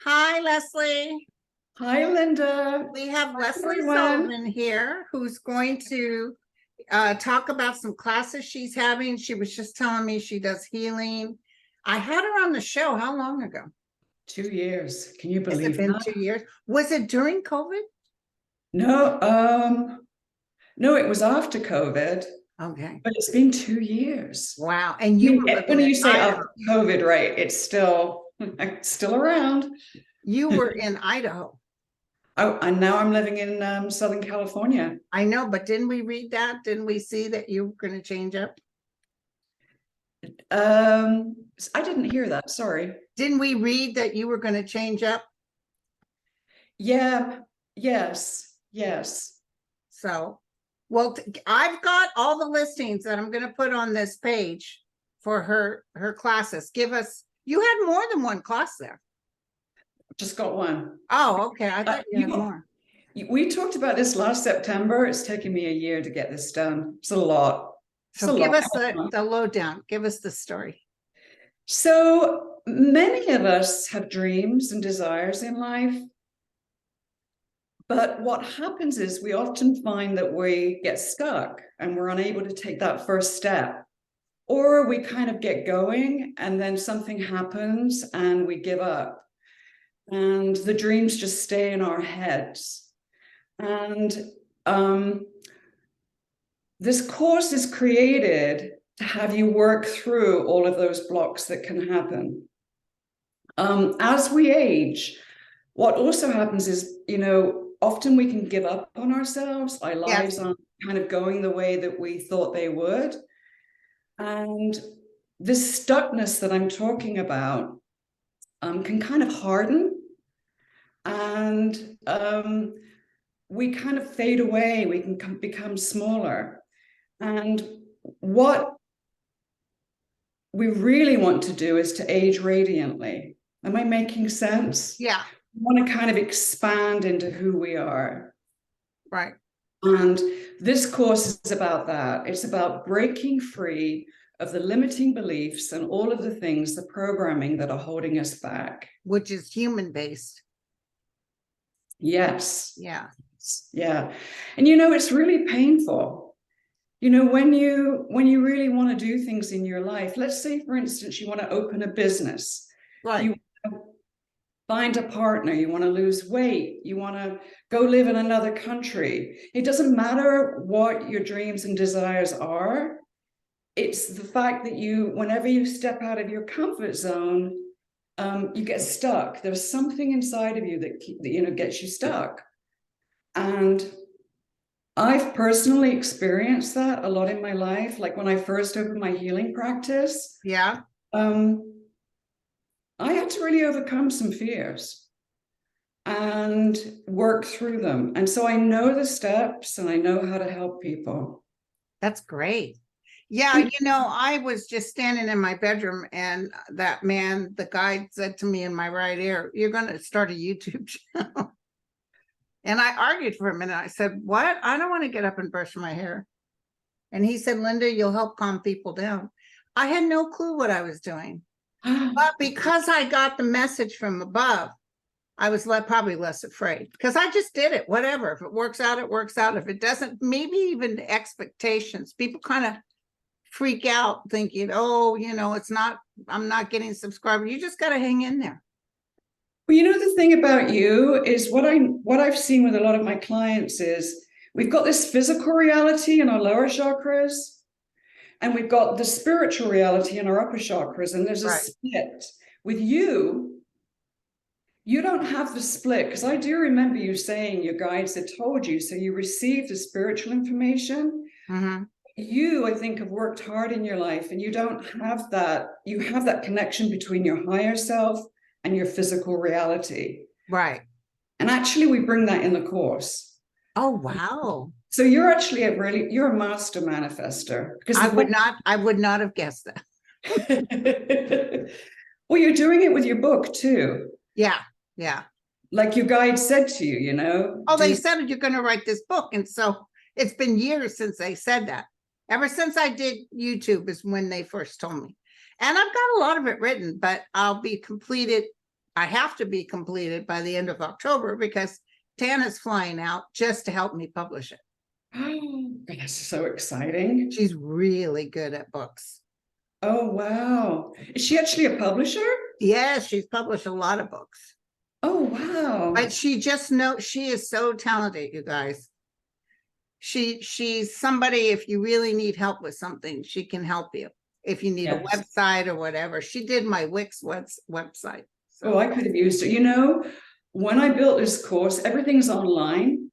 Hi, Lesley. Hi, Linda. We have Hi, Lesley everyone. Sullivan here who's going to talk about some classes she's having. She was just telling me she does healing. I had her on the show. How long ago? 2 years. Can you Has it believe been that? 2 years? Was it during COVID? No, no, it was after COVID, Okay. but it's been 2 years. Wow. And I you mean, were living when in you say Idaho. after COVID, right, it's still it's still around. You were in Idaho. Oh, and now I'm living in Southern California. I know, but didn't we read that? Didn't we see that you were going to change up? I didn't hear that. Sorry. Didn't we read that you were going to change up? Yeah. Yes. Yes. So, well, I've got all the listings that I'm going to put on this page for her classes. Give us, you had more than one class there. Just got one. Oh, okay. I thought you had You more. We talked about this last September. It's taken me a year to get this done. It's a lot. It's So a give lot. us the lowdown. Give us the story. So many of us have dreams and desires in life. But what happens is we often find that we get stuck and we're unable to take that first step. Or we kind of get going and then something happens and we give up. And the dreams just stay in our heads. And this course is created to have you work through all of those blocks that can happen. As we age, what also happens is, often we can give up on ourselves. Our lives Yes. aren't kind of going the way that we thought they would. And this stuckness that I'm talking about can kind of harden and we kind of fade away. We can become smaller. And what we really want to do is to age radiantly. Am I making sense? Yeah. We want to kind of expand into who we are. Right. And this course is about that. It's about breaking free of the limiting beliefs and all of the things, the programming that are holding us back. Which is human based. Yes. Yeah. Yeah. And it's really painful. When you really want to do things in your life, let's say, for instance, you want to open a business. Right. You find a partner, you want to lose weight, you want to go live in another country. It doesn't matter what your dreams and desires are. It's the fact that whenever you step out of your comfort zone, you get stuck. There's something inside of you that gets you stuck. And I've personally experienced that a lot in my life. Like when I first opened my healing practice, Yeah. I had to really overcome some fears and work through them. And so I know the steps and I know how to help people. That's great. Yeah, I was just standing in my bedroom and that man, the guy said to me in my right ear, "You're going to start a YouTube channel." And I argued for a minute. I said, "What? I don't want to get up and brush my hair." And he said, "Linda, you'll help calm people down." I had no clue what I was doing. But because I got the message from above, I was probably less afraid because I just did it. Whatever. If it works out, it works out. If it doesn't, maybe even expectations. People kind of freak out thinking, oh, I'm not getting subscribers. You just got to hang in there. Well, the thing about you is what I've seen with a lot of my clients is we've got this physical reality in our lower chakras, and we've got the spiritual reality in our upper chakras, and there's a split. With you don't have the split, because I do remember you saying your guides had told you, so you received the spiritual information. Mm-hmm. You, I think, have worked hard in your life, and you don't have that. You have that connection between your higher self and your physical reality. Right. And actually, we bring that in the course. Oh, wow. So you're actually you're a master manifester, because I would not have guessed that. Well, you're doing it with your book too. Yeah. Yeah. Like your guide said to you, Oh, they said you're going to write this book. And so it's been years since they said that. Ever since I did YouTube is when they first told me. And I've got a lot of it written, but I'll be completed I have to be completed by the end of October because Tana's flying out just to help me publish it. Oh, that's so exciting. She's really good at books. Oh, wow. Is she actually a publisher? Yes, she's published a lot of books. Oh, wow. But she just knows, she is so talented, you guys. She's somebody, if you really need help with something, she can help you. If you need a website or whatever. She did my Wix website. So. Oh, I could have used it. You know, when I built this course, everything's online.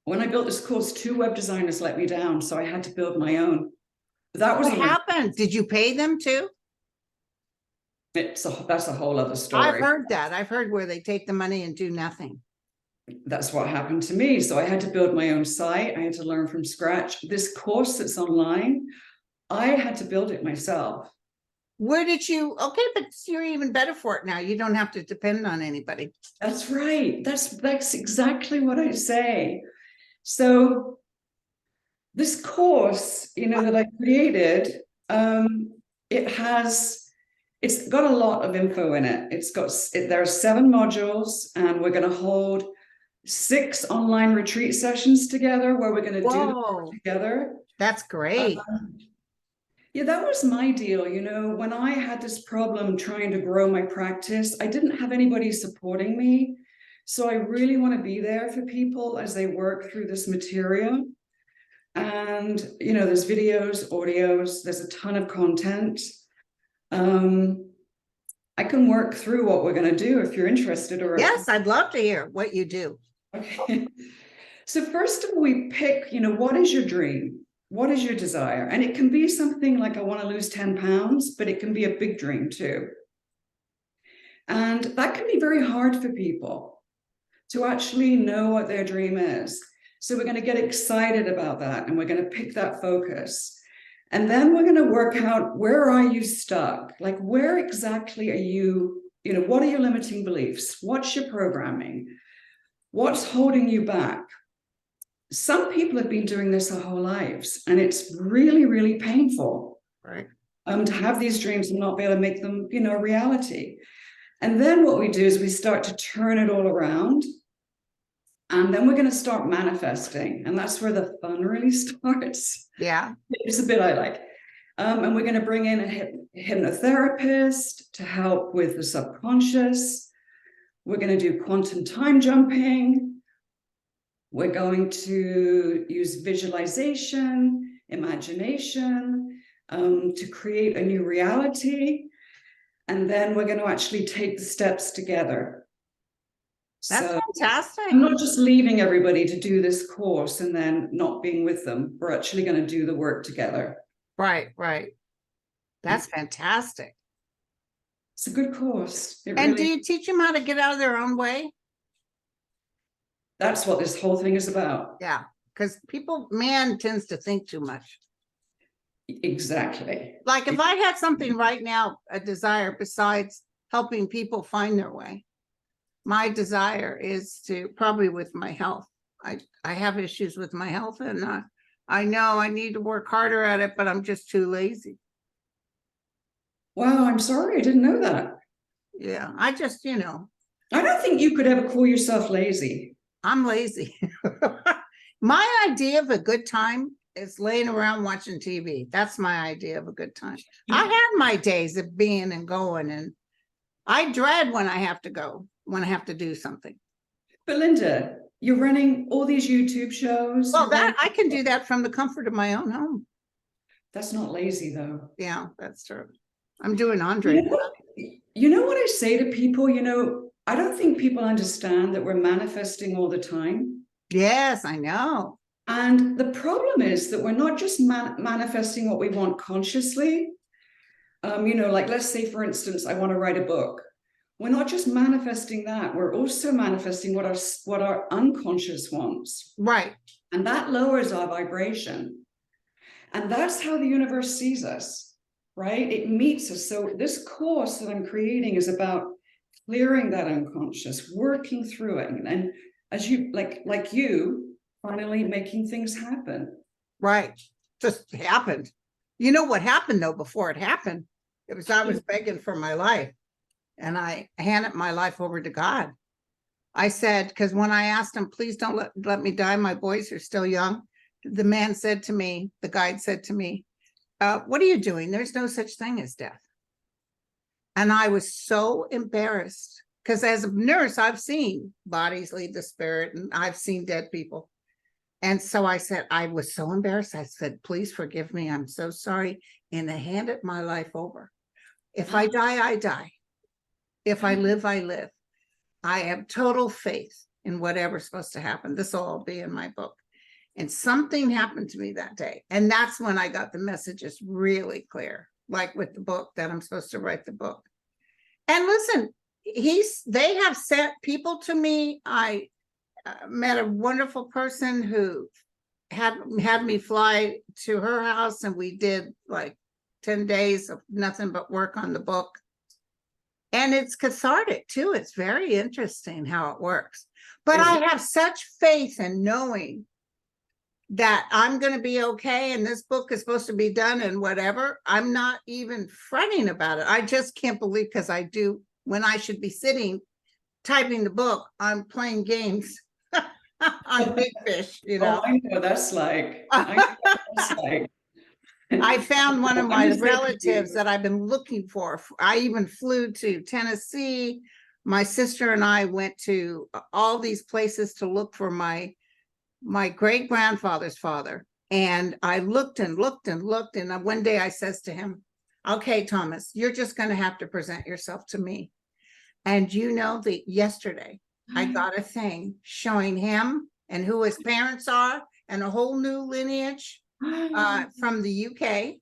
When I built this course, 2 web designers let me down, so I had to build my own. That was what happened. Did you pay them too? That's a whole other story. I've heard that. I've heard where they take the money and do nothing. That's what happened to me. So I had to build my own site. I had to learn from scratch. This course that's online, I had to build it myself. Where did you? Okay, but you're even better for it now. You don't have to depend on anybody. That's right. That's exactly what I say. So this course, you know, that I created, it's got a lot of info in it. There are 7 modules, and we're going to hold 6 online retreat sessions together where we're going to do it together. That's great. Yeah, that was my deal. You know, when I had this problem trying to grow my practice, I didn't have anybody supporting me. So I really want to be there for people as they work through this material. And, you know, there's videos, audios, there's a ton of content. I can work through what we're going to do if you're interested. Or yes, I'd love to hear what you do. Okay. So first of all, we pick, you know, what is your dream? What is your desire? And it can be something like, I want to lose 10 pounds, but it can be a big dream too. And that can be very hard for people to actually know what their dream is. So we're going to get excited about that, and we're going to pick that focus. And then we're going to work out, where are you stuck? Like, where exactly are you, you know, what are your limiting beliefs? What's your programming? What's holding you back? Some people have been doing this their whole lives, and it's really, really painful, right? To have these dreams and not be able to make them, you know, a reality. And then what we do is we start to turn it all around, and then we're going to start manifesting, and that's where the fun really starts. Yeah, it's a bit I like. And we're going to bring in a hypnotherapist to help with the subconscious. We're going to do quantum time jumping. We're going to use visualization, imagination, to create a new reality. And then we're going to actually take the steps together. That's fantastic. I'm not just leaving everybody to do this course and then not being with them. We're actually going to do the work together. Right, right. That's fantastic. It's a good course. And do you teach them how to get out of their own way? That's what this whole thing is about. Yeah, because man tends to think too much. Exactly. Like if I had something right now, a desire besides helping people find their way, my desire is to, probably with my health. I have issues with my health, and I know I need to work harder at it, but I'm just too lazy. Wow, I'm sorry, I didn't know that. Yeah, I just, you know. I don't think you could ever call yourself lazy. I'm lazy. My idea of a good time is laying around watching TV. That's my idea of a good time. I have my days of being and going, and I dread when I have to go, when I have to do something. But Linda, you're running all these YouTube shows. Well, that I can do that from the comfort of my own home. That's not lazy, though. Yeah, that's true. I'm doing Andre. You know what I say to people? You know, I don't think people understand that we're manifesting all the time. Yes, I know. And the problem is that we're not just manifesting what we want consciously. You know, like, let's say, for instance, I want to write a book. We're not just manifesting that. We're also manifesting what our unconscious wants. Right. And that lowers our vibration. And that's how the universe sees us, right? It meets us. So this course that I'm creating is about clearing that unconscious, working through it. And as you, like you, finally making things happen. Right. Just happened. You know what happened, though, before it happened? It was I was begging for my life. and I handed my life over to God. I said, because when I asked him, please don't let me die, my boys are still young, the man said to me, the guide said to me, what are you doing? There's no such thing as death. And I was so embarrassed because as a nurse, I've seen bodies leave the spirit and I've seen dead people. And so I said, I was so embarrassed. I said, please forgive me. I'm so sorry. And I handed my life over. If I die, I die. If I live, I live. I have total faith in whatever's supposed to happen. This will all be in my book. And something happened to me that day. And that's when I got the messages really clear, like with the book, that I'm supposed to write the book. And listen, they have sent people to me. I met a wonderful person who had me fly to her house, and we did like 10 days of nothing but work on the book. And it's cathartic too. It's very interesting how it works. But I have such faith in knowing that I'm going to be okay, and this book is supposed to be done and whatever. I'm not even fretting about it. I just can't believe, because I do, when I should be sitting typing the book, I'm playing games on Big Fish, you know. Oh, I know what that's like. I know what that's like. I found one of my I'm relatives that I've been looking for. I even flew to Tennessee. My sister and I went to all these places to look for my great-grandfather's father. And I looked and looked and looked. And one day I says to him, okay, Thomas, you're just going to have to present yourself to me. And you know that yesterday I got a thing showing him and who his parents are and a whole new lineage from the UK.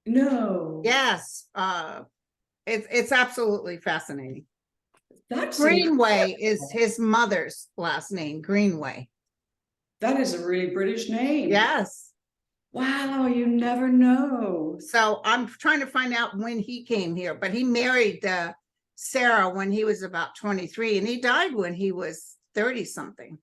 No. Yes. It's absolutely fascinating. That's Greenway incredible. is his mother's last name, Greenway. That is a really British name. Yes. Wow, you never know. So I'm trying to find out when he came here, but he married Sarah when he was about 23, and he died when he was 30 something.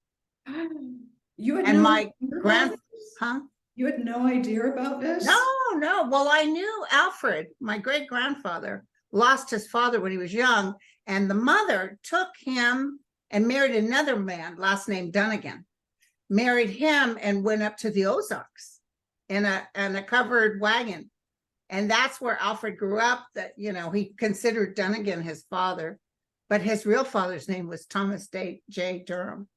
You had And no my idea huh? You had no idea about this? No. Well, I knew Alfred, my great grandfather, lost his father when he was young, and the mother took him and married another man, last name Dunnigan, married him and went up to the Ozarks in a covered wagon. And that's where Alfred grew up. That, you know, he considered Dunnigan his father, but his real father's name was Thomas J. Durham.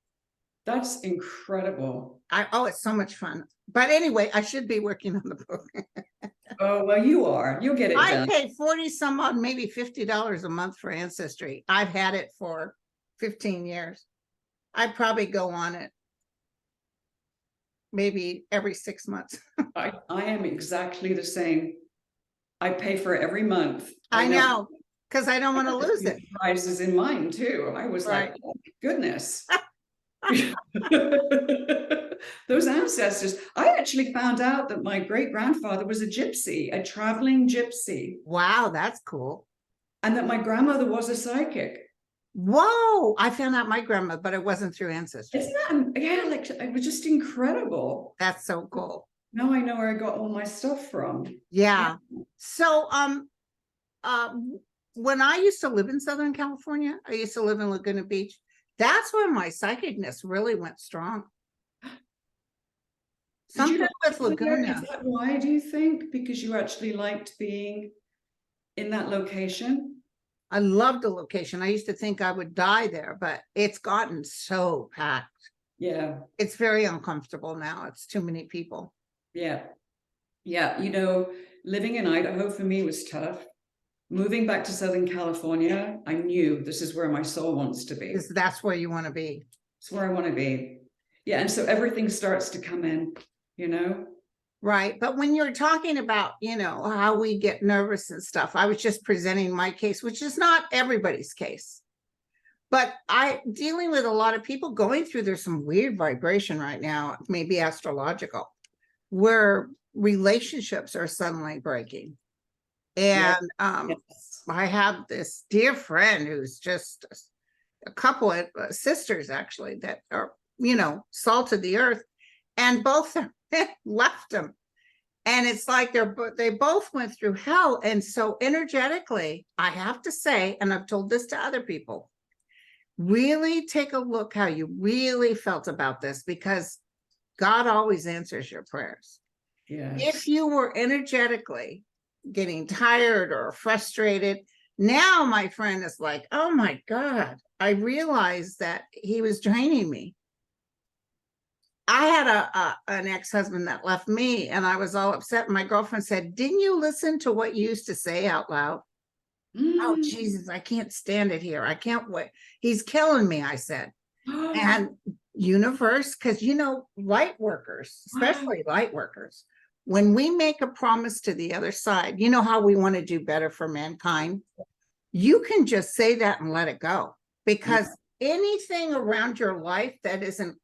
That's incredible. It's so much fun. But anyway, I should be working on the book. Oh, well, you are. You'll get it done. I pay 40 some odd, maybe $50 a month for Ancestry. I've had it for 15 years. I'd probably go on it maybe every 6 months. I am exactly the same. I pay for it every month. I know, because I don't want to lose it. Prices in mine too. I was Right. like, oh, goodness. Those ancestors. I actually found out that my great-grandfather was a gypsy, a traveling gypsy. Wow, that's cool. And that my grandmother was a psychic. Whoa, I found out my grandma, but it wasn't through Ancestry. Isn't that, yeah, like it was just incredible. That's so cool. Now I know where I got all my stuff from. Yeah. So when I used to live in Southern California, I used to live in Laguna Beach. That's where my psychicness really went strong. Something with Laguna. Is that why, do you think? Because you actually liked being in that location? I loved the location. I used to think I would die there, but it's gotten so packed. Yeah. It's very uncomfortable now. It's too many people. Yeah. Yeah. You know, living in Idaho for me was tough. Moving back to Southern California, I knew this is where my soul wants to be. That's where you want to be. It's where I want to be. Yeah. And so everything starts to come in, you know? Right. But when you're talking about, you know, how we get nervous and stuff, I was just presenting my case, which is not everybody's case. But dealing with a lot of people going through, there's some weird vibration right now, maybe astrological, where relationships are suddenly breaking. And yes. I have this dear friend who's just a couple of sisters, actually, that are, you know, salt of the earth, and both left him. And it's like they both went through hell. And so energetically, I have to say, and I've told this to other people, really take a look how you really felt about this, because God always answers your prayers. Yes. If you were energetically getting tired or frustrated, now my friend is like, oh my God, I realized that he was draining me. I had an ex-husband that left me, and I was all upset. My girlfriend said, didn't you listen to what you used to say out loud? Oh, Jesus, I can't stand it here. I can't wait. He's killing me, I said. And universe, because light workers, especially light workers, when we make a promise to the other side, you know how we want to do better for mankind. You can just say that and let it go, because anything around your life that isn't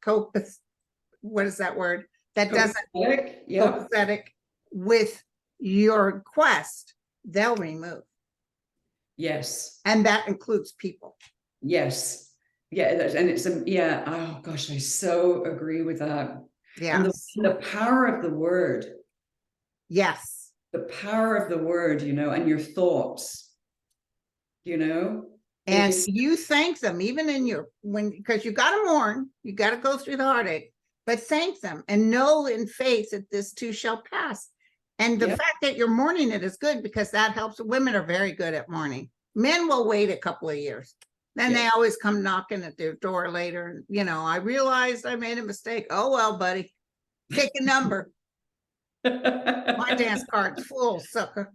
what is that word? That doesn't copacetic with your quest, they'll remove. Yes. And that includes people. Yes. Yeah. And it's yeah. Oh gosh, I so agree with that. Yeah. And the power of the word. Yes. The power of the word, and your thoughts, And you thank them even in because you got to mourn, you got to go through the heartache, but thank them and know in faith that this too shall pass. And the fact that you're mourning it is good, because that helps. Women are very good at mourning. Men will wait a couple of years. Then they always come knocking at their door later. I realized I made a mistake. Oh, well, buddy, pick a number. My dance card's full, sucker.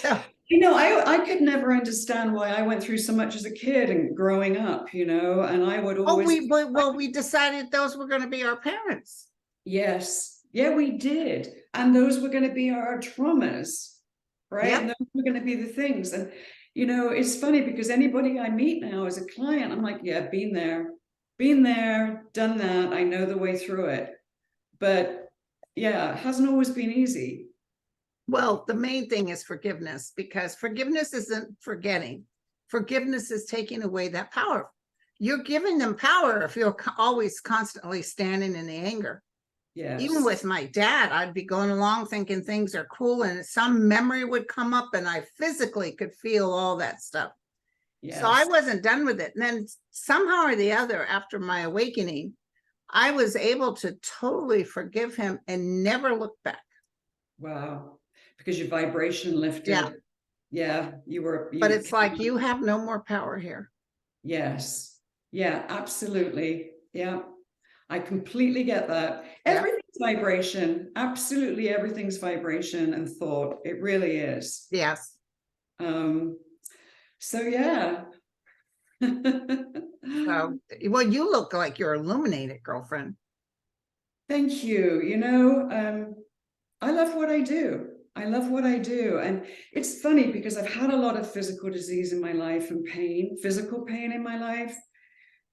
So, I could never understand why I went through so much as a kid and growing up, and I would always. We decided those were going to be our parents. Yes. Yeah, we did. And those were going to be our traumas, right? Yep. And those were going to be the things. And, it's funny because anybody I meet now as a client, I'm like, yeah, been there, done that. I know the way through it. But yeah, it hasn't always been easy. Well, the main thing is forgiveness, because forgiveness isn't forgetting. Forgiveness is taking away that power. You're giving them power if you're always constantly standing in the anger. Yes. Even with my dad, I'd be going along thinking things are cool, and some memory would come up and I physically could feel all that stuff. Yes. So I wasn't done with it. And then somehow or the other, after my awakening, I was able to totally forgive him and never look back. Wow. Because your vibration lifted. Yeah. Yeah. But it's like, you have no more power here. Yes. Yeah, absolutely. Yeah. I completely get that. Everything's vibration. Absolutely everything's vibration and thought. It really is. Yes. So yeah. So, well, you look like you're illuminated, girlfriend. Thank you. I love what I do. I love what I do. And it's funny because I've had a lot of physical disease in my life and physical pain in my life.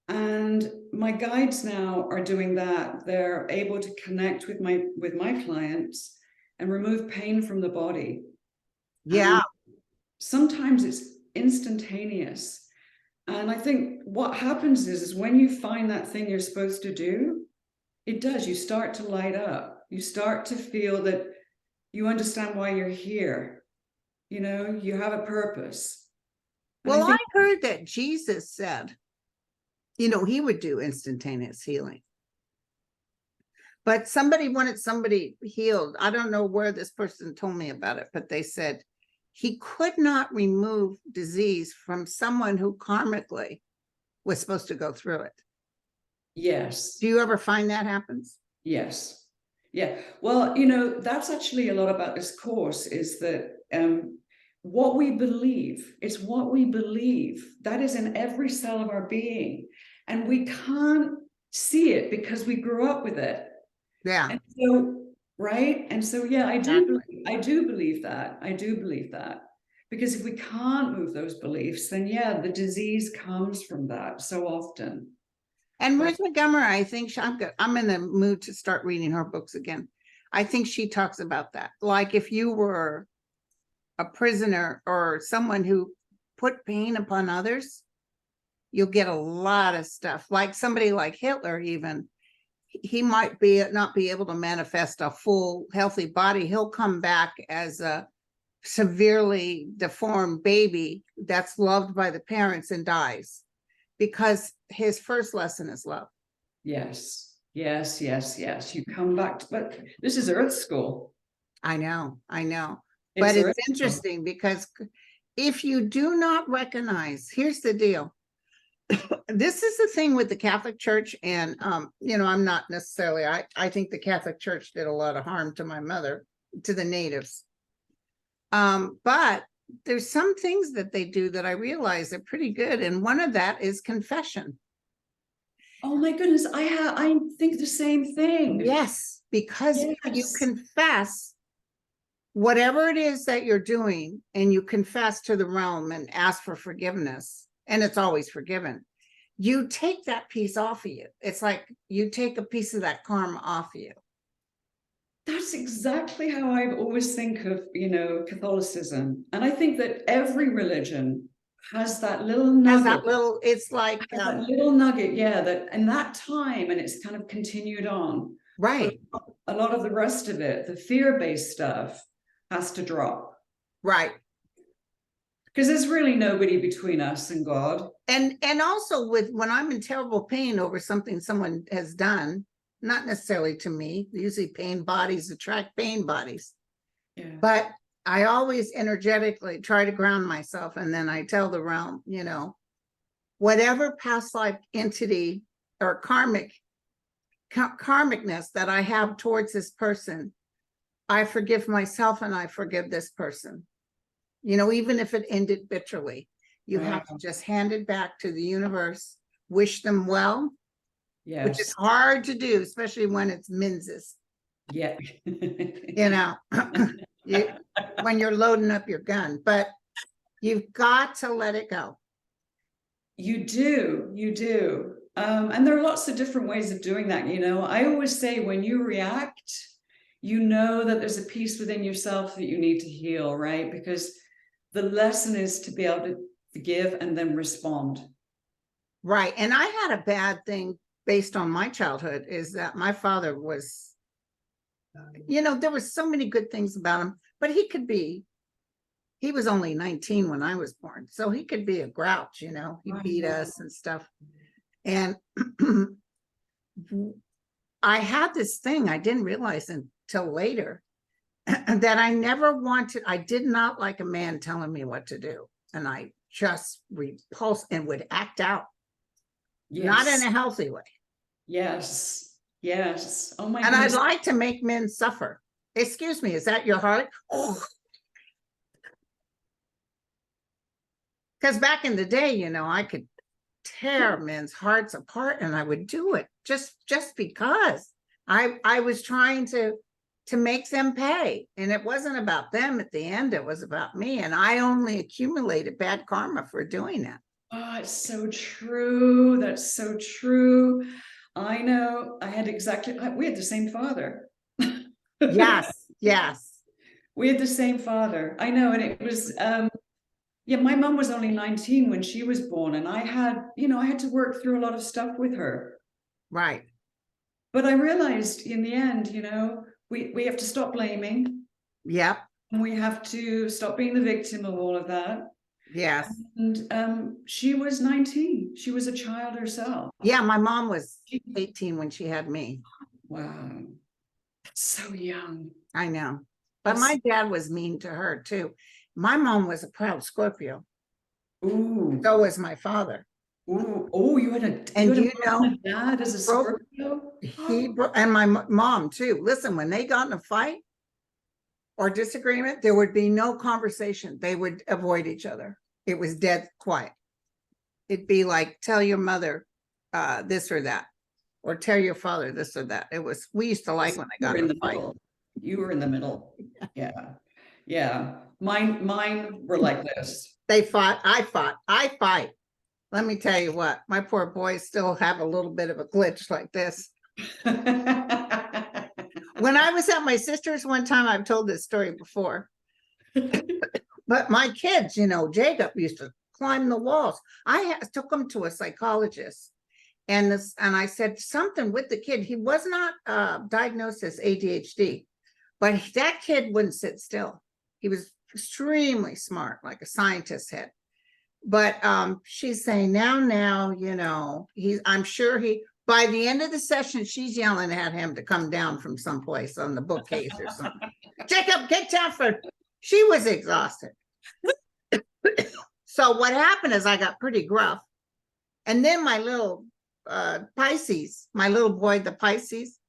And my guides now are doing that. They're able to connect with my clients and remove pain from the body. Yeah. And sometimes it's instantaneous. And I think what happens is when you find that thing you're supposed to do, it does. You start to light up. You start to feel that you understand why you're here. You have a purpose. Well, I heard that Jesus said, he would do instantaneous healing. But somebody wanted somebody healed. I don't know where this person told me about it, but they said he could not remove disease from someone who karmically was supposed to go through it. Yes. Do you ever find that happens? Yes. Yeah. Well, that's actually a lot about this course, is that what we believe, it's what we believe that is in every cell of our being. And we can't see it because we grew up with it. Yeah. And so, right. And so, yeah, I do believe that. I do believe that. Because if we can't move those beliefs, then yeah, the disease comes from that so often. And Ruth Montgomery, I think I'm in the mood to start reading her books again. I think she talks about that. Like if you were a prisoner or someone who put pain upon others, you'll get a lot of stuff. Like somebody like Hitler, even, he might not be able to manifest a full healthy body. He'll come back as a severely deformed baby that's loved by the parents and dies, because his first lesson is love. Yes, yes, yes, yes. You come back to, but this is Earth School. I know. It's But Earth it's School. interesting because if you do not recognize, here's the deal. This is the thing with the Catholic Church, and I'm not necessarily, I think the Catholic Church did a lot of harm to my mother, to the natives. But there's some things that they do that I realize are pretty good, and one of that is confession. Oh my goodness, I think the same thing. Yes, because if you Yes. confess whatever it is that you're doing, and you confess to the realm and ask for forgiveness, and it's always forgiven, you take that piece off of you. It's like you take a piece of that karma off of you. That's exactly how I always think of, Catholicism. And I think that every religion has that little Has nugget. that little, it's like That little nugget, yeah, that in that time, and it's kind of continued on. right, But a lot of the rest of it, the fear-based stuff, has to drop. right. Because there's really nobody between us and God. And also with when I'm in terrible pain over something someone has done, not necessarily to me, usually pain bodies attract pain bodies. Yeah. But I always energetically try to ground myself, and then I tell the realm, whatever past life entity or karmicness that I have towards this person, I forgive myself and I forgive this person. Even if it ended bitterly, you have to just hand it back to the universe, wish them well, Yes. which is hard to do, especially when it's menses. Yeah. When you're loading up your gun, but you've got to let it go. You do. And there are lots of different ways of doing that. I always say when you react, that there's a piece within yourself that you need to heal, right? Because the lesson is to be able to forgive and then respond. Right. And I had a bad thing based on my childhood, is that my father was, there were so many good things about him, but he was only 19 when I was born. So he could be a grouch, he beat us and stuff. And I had this thing I didn't realize until later, that I did not like a man telling me what to do. And I just repulsed and would act out. Yes. Not in a healthy way. Yes. Oh my and goodness. I'd like to make men suffer. Excuse me, is that your heart? Oh. Because back in the day, I could tear men's hearts apart, and I would do it just because I was trying to make them pay, and it wasn't about them at the end, it was about me, and I only accumulated bad karma for doing that. Oh, it's so true. That's so true. I know. We had the same father. Yes. We had the same father. I know. And it was, my mom was only 19 when she was born, and I had to work through a lot of stuff with her. Right. But I realized in the end, we have to stop blaming. Yep. And we have to stop being the victim of all of that. Yes. And she was 19. She was a child herself. Yeah, my mom was 18 when she had me. Wow. That's so young. I know. But my dad was mean to her too. My mom was a proud Scorpio. Ooh. So was my father. Ooh. Oh, you had a dad as a Scorpio? And my mom too. Listen, when they got in a fight or disagreement, there would be no conversation. They would avoid each other. It was dead quiet. It'd be like, tell your mother this or that, or tell your father this or that. We used to like when they got in the fight. Middle. You were in the middle. Yeah. Mine were like this. They fought. I fight. Let me tell you what, my poor boys still have a little bit of a glitch like this. When I was at my sister's one time, I've told this story before, but my kids, Jacob used to climb the walls. I took him to a psychologist, And I said something with the kid. He was not diagnosed as ADHD, but that kid wouldn't sit still. He was extremely smart, like a scientist had. But she's saying now, you know, I'm sure by the end of the session, she's yelling at him to come down from someplace on the bookcase or something. Jacob, get down she was exhausted. So what happened is I got pretty gruff. And then my little Pisces, my little boy, the Pisces,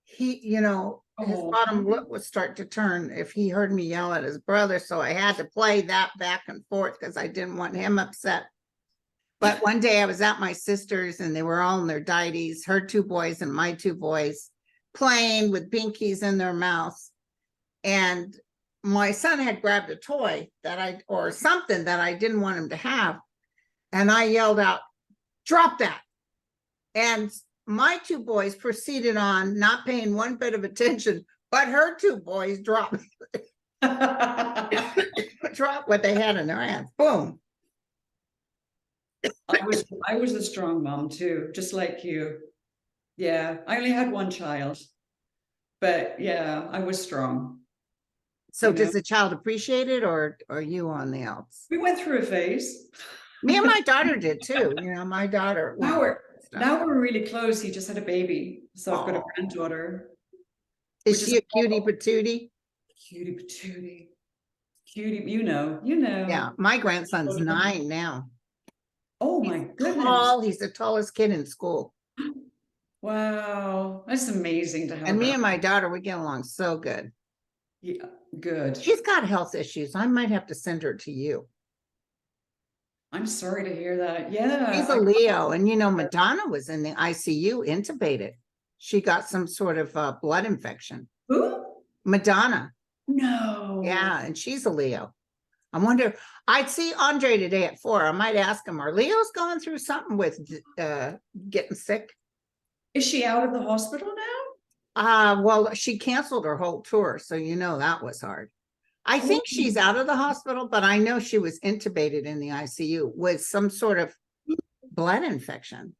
he, you know, his bottom lip would start to turn if he heard me yell at his brother. So I had to play that back and forth because I didn't want him upset. But one day I was at my sister's and they were all in their deities, her 2 boys and my 2 boys, playing with binkies in their mouths. And my son had grabbed a toy or something that I didn't want him to have. And I yelled out, "Drop that." And my 2 boys proceeded on, not paying one bit of attention, but her 2 boys dropped what they had in their hands. Boom. I was a strong mom too, just like you. Yeah, I only had 1 child, but yeah, I was strong. So does the child appreciate it, or are you on the outs? We went through a phase. Me and my daughter did too. You know, my daughter. Now we're really close. He just had a baby, so I've got a granddaughter. Is she a cutie patootie? Cutie patootie. Cutie, you know. Yeah, my grandson's 9 now. Oh my goodness. Tall. He's the tallest kid in school. Wow, that's amazing to have. And me and my daughter, we get along so good. Yeah, good. She's got health issues. I might have to send her to you. I'm sorry to hear that. Yeah. She's a Leo. And you know, Madonna was in the ICU, intubated. She got some sort of blood infection. Who? Madonna. No. Yeah, and she's a Leo. I wonder, I'd see Andre today at 4. I might ask him, are Leos going through something with getting sick? Is she out of the hospital now? Well, she canceled her whole tour, so you know that was hard. I think she's out of the hospital, but I know she was intubated in the ICU with some sort of blood infection.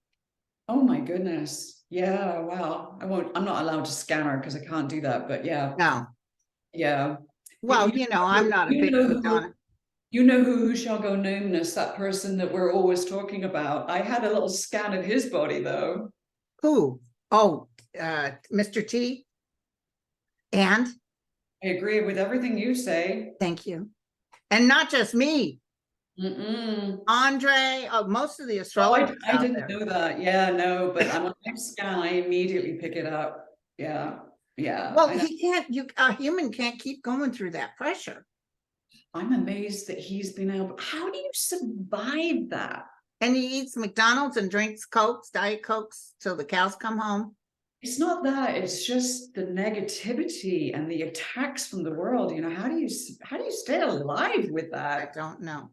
Oh my goodness. Yeah, wow. I'm not allowed to scan her because I can't do that, but yeah. No. Yeah. Well, you know, I'm not a big Madonna. You know who shall go nameless, that person that we're always talking about. I had a little scan of his body though. Who? Oh, Mr. T. And? I agree with everything you say. Thank you. And not just me. Andre, most of the astrologers. I didn't know that. Yeah, no, but I'm on my scan. I immediately pick it up. Yeah, yeah. Well, a human can't keep going through that pressure. I'm amazed that he's been able. How do you survive that? And he eats McDonald's and drinks Cokes, Diet Cokes till the cows come home. It's not that, it's just the negativity and the attacks from the world. You know, how do you stay alive with that? I don't know.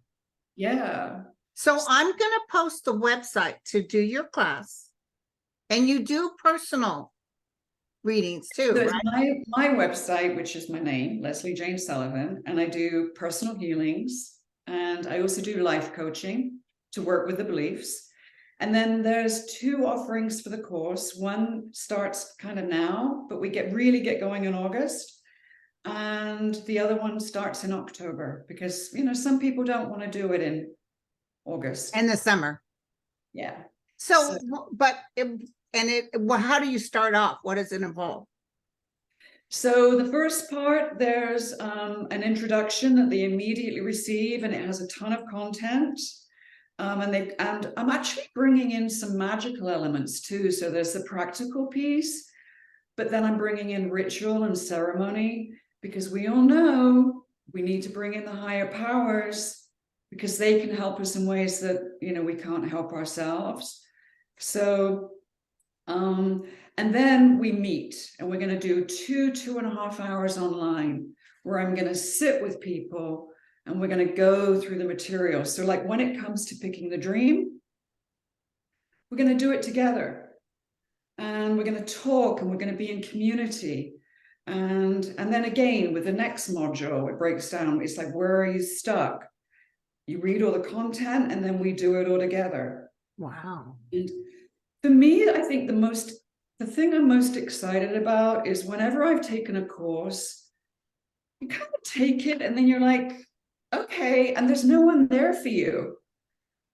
Yeah. So I'm going to post the website to do your class. And you do personal readings too, There's right? my website, which is my name, Lesley Jane Sullivan, and I do personal healings. And I also do life coaching to work with the beliefs. And then there's 2 offerings for the course. One starts kind of now, but we really get going in August. And the other one starts in October because, you know, some people don't want to do it in August. And the summer. Yeah. So but how do you start off? What does it involve? So the first part, there's an introduction that they immediately receive, and it has a ton of content. And I'm actually bringing in some magical elements too. So there's the practical piece, but then I'm bringing in ritual and ceremony, because we all know we need to bring in the higher powers because they can help us in ways that, you know, we can't help ourselves. So, and then we meet, and we're going to do 2.5 hours online where I'm going to sit with people and we're going to go through the material. So like when it comes to picking the dream, we're going to do it together. And we're going to talk, and we're going to be in community. And then again, with the next module, it breaks down. It's like, where are you stuck? You read all the content, and then we do it all together. Wow. And For me, I think the thing I'm most excited about is whenever I've taken a course, you kind of take it and then you're like, okay, and there's no one there for you.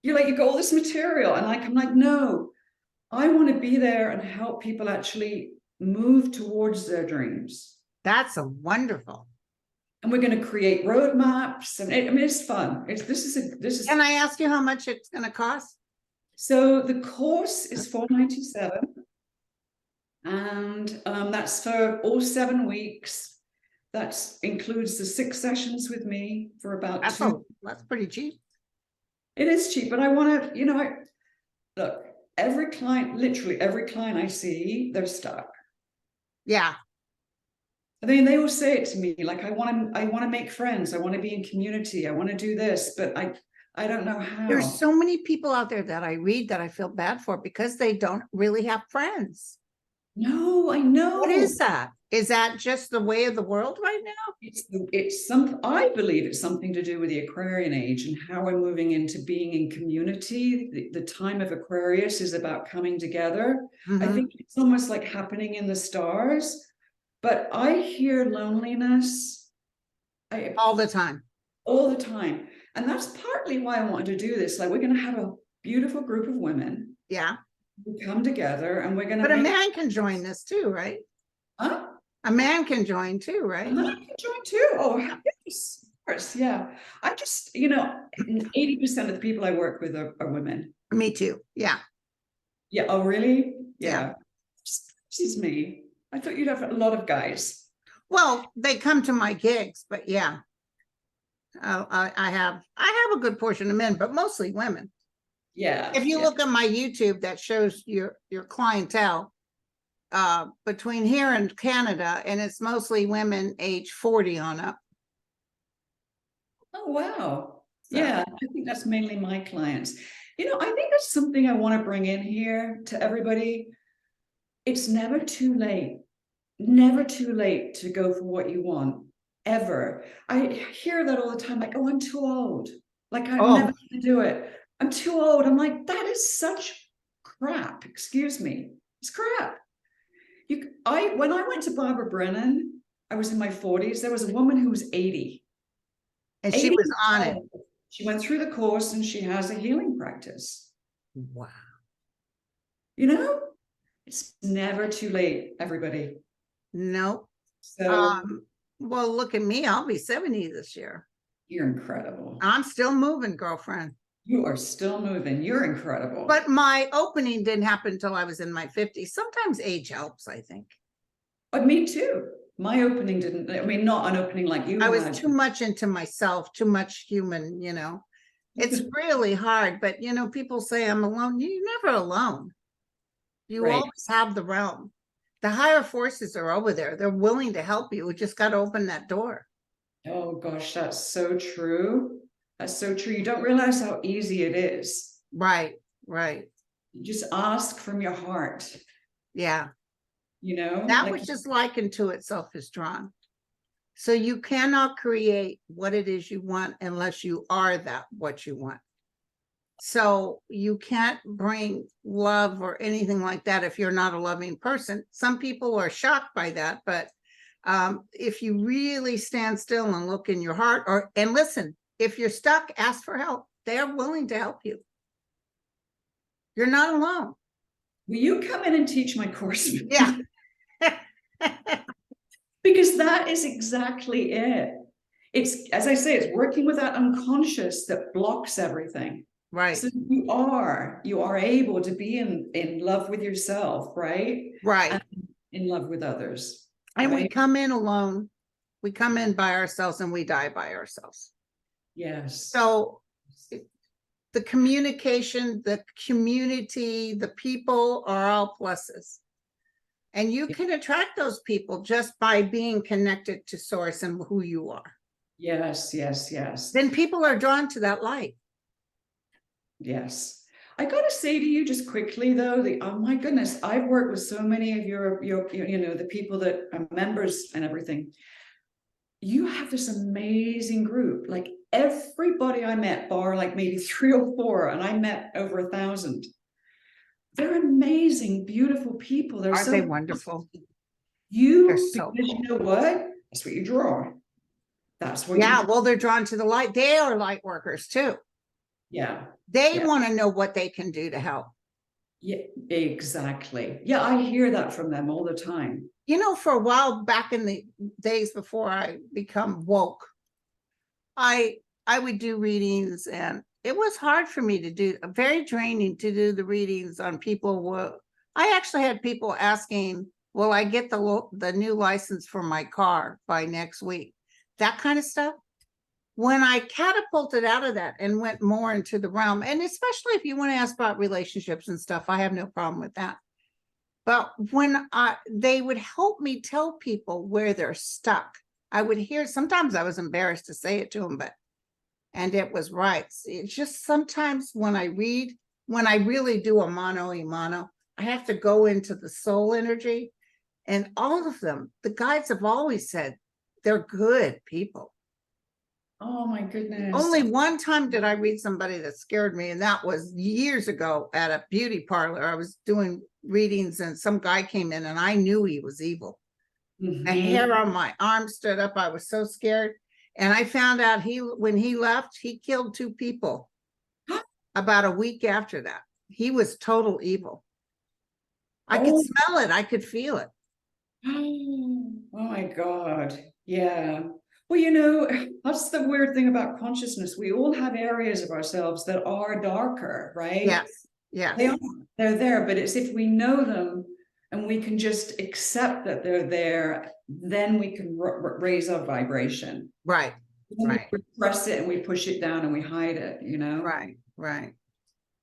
You're like, you got all this material, and I'm like, no, I want to be there and help people actually move towards their dreams. That's a wonderful. And we're going to create roadmaps, and I mean, it's fun. This is. Can I ask you how much it's going to cost? So the course is $497, and that's for all 7 weeks. That includes the 6 sessions with me for about That's pretty cheap. It is cheap, but I want to, look, every client, literally every client I see, they're stuck. Yeah. I mean, they will say it to me, like, I want to make friends. I want to be in community. I want to do this, but I don't know how. There's so many people out there that I read that I feel bad for because they don't really have friends. No, I know. What is that? Is that just the way of the world right now? I believe it's something to do with the Aquarian age and how we're moving into being in community. The time of Aquarius is about coming together. I think it's almost like happening in the stars, but I hear loneliness all the time. All the time. And that's partly why I wanted to do this. Like, we're going to have a beautiful group of women. Yeah. We come together and we're going to. But a man can join this too, right? Huh? A man can join too, right? A man can join too. Oh, yes, of course. Yeah. I just, 80% of the people I work with are women. Me too. Yeah. Yeah. Oh, really? Yeah. This is me. I thought you'd have a lot of guys. Well, they come to my gigs, but yeah. I have a good portion of men, but mostly women. Yeah. If you look at my YouTube, that shows your clientele between here and Canada, and it's mostly women age 40 on up. Oh, wow. So. Yeah, I think that's mainly my clients. I think that's something I want to bring in here to everybody. It's never too late to go for what you want, ever. I hear that all the time, like, oh, I'm too old. Like, I'm never going to do it. I'm too old. I'm like, that is such crap. Excuse me. It's crap. When I went to Barbara Brennan, I was in my 40s. There was a woman who was 80. And she was on it. She went through the course and she has a healing practice. Wow. It's never too late, everybody. Nope. So, well, look at me. I'll be 70 this year. You're incredible. I'm still moving, girlfriend. You are still moving. You're incredible. But my opening didn't happen until I was in my 50s. Sometimes age helps, I think. But me too. My opening didn't, not an opening like you. I was too much into myself, too much human, It's really hard, but people say I'm alone. You're never alone. You always have the realm. The higher forces are over there. They're willing to help you. We just got to open that door. Oh gosh, that's so true. That's so true. You don't realize how easy it is. Right. You just ask from your heart. Yeah. That which is likened to itself is drawn. So you cannot create what it is you want unless you are what you want. So you can't bring love or anything like that if you're not a loving person. Some people are shocked by that, but if you really stand still and look in your heart and listen, if you're stuck, ask for help. They're willing to help you. You're not alone. Will you come in and teach my course? Yeah. Because that is exactly it. It's, as I say, it's working with that unconscious that blocks everything. Right. So you are able to be in love with yourself, right? Right. And in love with others. And we come in alone. We come in by ourselves and we die by ourselves. Yes. So the communication, the community, the people are all pluses. And you can attract those people just by being connected to source and who you are. Yes. Then people are drawn to that light. Yes. I got to say to you just quickly though, oh my goodness, I've worked with so many of your the people that are members and everything. You have this amazing group. Like everybody I met, bar like maybe 3 or 4, and I met over 1,000. They're amazing, beautiful people. They're Aren't they so wonderful? They're you, so because cool. you know what? That's what you draw. That's what Yeah, you, well, they're drawn to the light. They are light workers too. yeah. They Yeah. want to know what they can do to help. Yeah, exactly. Yeah, I hear that from them all the time. You know, for a while back in the days before I become woke, I would do readings, and it was hard for me to do, very draining to do the readings on people. I actually had people asking, will I get the new license for my car by next week? That kind of stuff. When I catapulted out of that and went more into the realm, and especially if you want to ask about relationships and stuff, I have no problem with that. But when they would help me tell people where they're stuck, I would hear, sometimes I was embarrassed to say it to them, and it was right. It's just sometimes when I read, when I really do a mano a mano, I have to go into the soul energy, and all of them, the guides have always said, they're good people. Oh my goodness. Only one time did I read somebody that scared me, and that was years ago at a beauty parlor. I was doing readings, and some guy came in, and I knew he was evil. The hair on my arm stood up. I was so scared. And I found out when he left, he killed 2 people about a week after that. He was total evil. I could smell it. I could feel it. Oh my God. Yeah. Well, you know, that's the weird thing about consciousness. We all have areas of ourselves that are darker, right? Yes. Yes. They're there, but it's if we know them and we can just accept that they're there, then we can raise our vibration. Right. Right. We repress it and we push it down and we hide it, you know? Right. Right.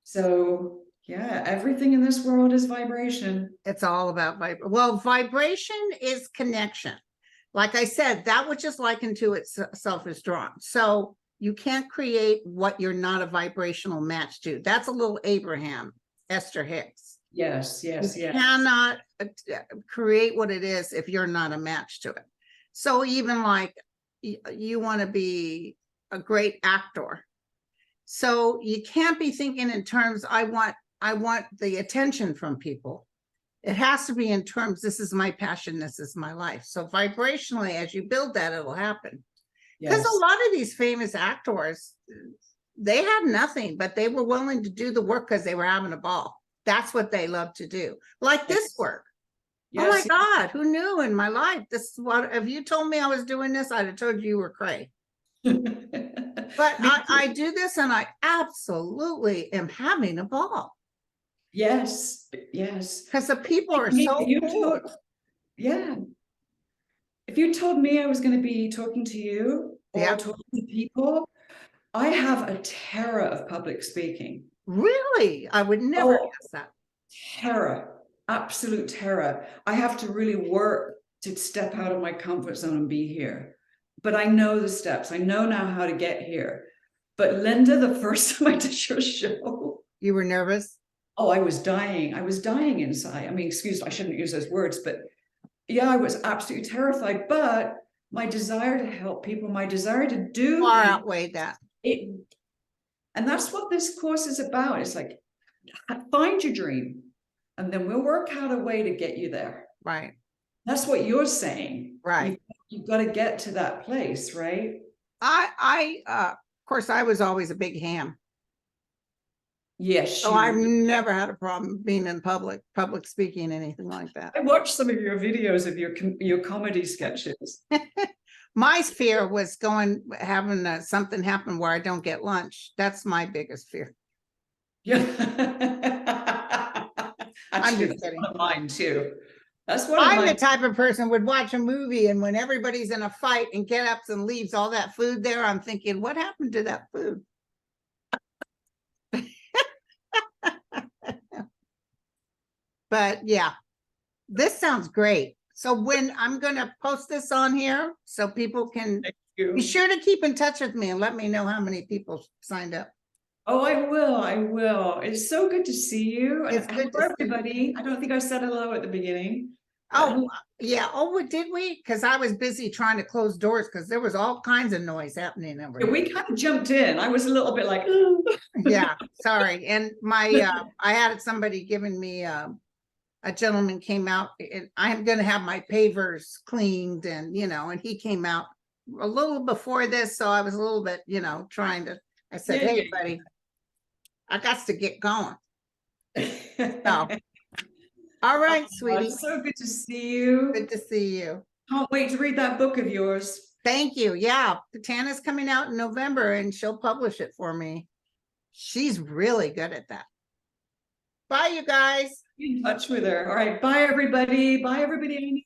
So yeah, everything in this world is vibration. It's all about vibration. Well, vibration is connection. Like I said, that which is likened to itself is drawn. So you can't create what you're not a vibrational match to. That's a little Abraham, Esther Hicks. Yes, yes, you yes. cannot create what it is if you're not a match to it. So even like you want to be a great actor. So you can't be thinking in terms, I want the attention from people. It has to be in terms, this is my passion, this is my life. So vibrationally, as you build that, it'll happen. Because a lot of these famous actors, they had nothing, but they were willing to do the work because they were having a ball. That's what they love to do. Like this work. Yes. Oh my God, who knew in my life? This is what, if you told me I was doing this, I'd have told you were cray. But I do this and I absolutely am having a ball. Yes, yes. Because the people are so cool. Yeah. If you told me I was going to be talking to you or talking to people, I have a terror of public speaking. Really? I would never guess that. Terror, absolute terror. I have to really work to step out of my comfort zone and be here. But I know the steps. I know now how to get here. But Linda, the first time I did your show, you were nervous? Oh, I was dying. I was dying inside. I mean, excuse me, I shouldn't use those words, but yeah, I was absolutely terrified. But my desire to help people, my desire to do far outweighed that. And that's what this course is about. It's like, find your dream, and then we'll work out a way to get you there. Right. That's what you're saying. Right. You've got to get to that place, right? Of course, I was always a big ham. Yes. So I've never had a problem being in public speaking, anything like that. I watched some of your videos of your comedy sketches. My fear was having something happen where I don't get lunch. That's my biggest fear. Yeah. Actually, that's one of mine too. That's what I'm the type of person would watch a movie, and when everybody's in a fight and get up and leaves all that food there, I'm thinking, what happened to that food? But yeah, this sounds great. So when I'm going to post this on here so people can be sure to keep in touch with me and let me know how many people signed up. Oh, I will. I will. It's so good to see you. It's good to everybody. I don't think I said hello at the beginning. Oh, yeah. Oh, did we? Because I was busy trying to close doors because there was all kinds of noise happening over Yeah, here. we kind of jumped in. I was a little bit like, "Ooh." Yeah, sorry. And my I had somebody giving me a gentleman came out and I'm gonna have my pavers cleaned and and he came out a little before this, so I was a little bit, trying to I said, Yeah, hey buddy, I got to get going. So all right, Oh, sweetie. it's so good to see you. Good to see you. Can't wait to read that book of yours. Thank you. Yeah, Tana's coming out in November and she'll publish it for me. She's really good at that. Bye, you guys. Be in touch with her. All right. Bye, everybody. Bye, everybody.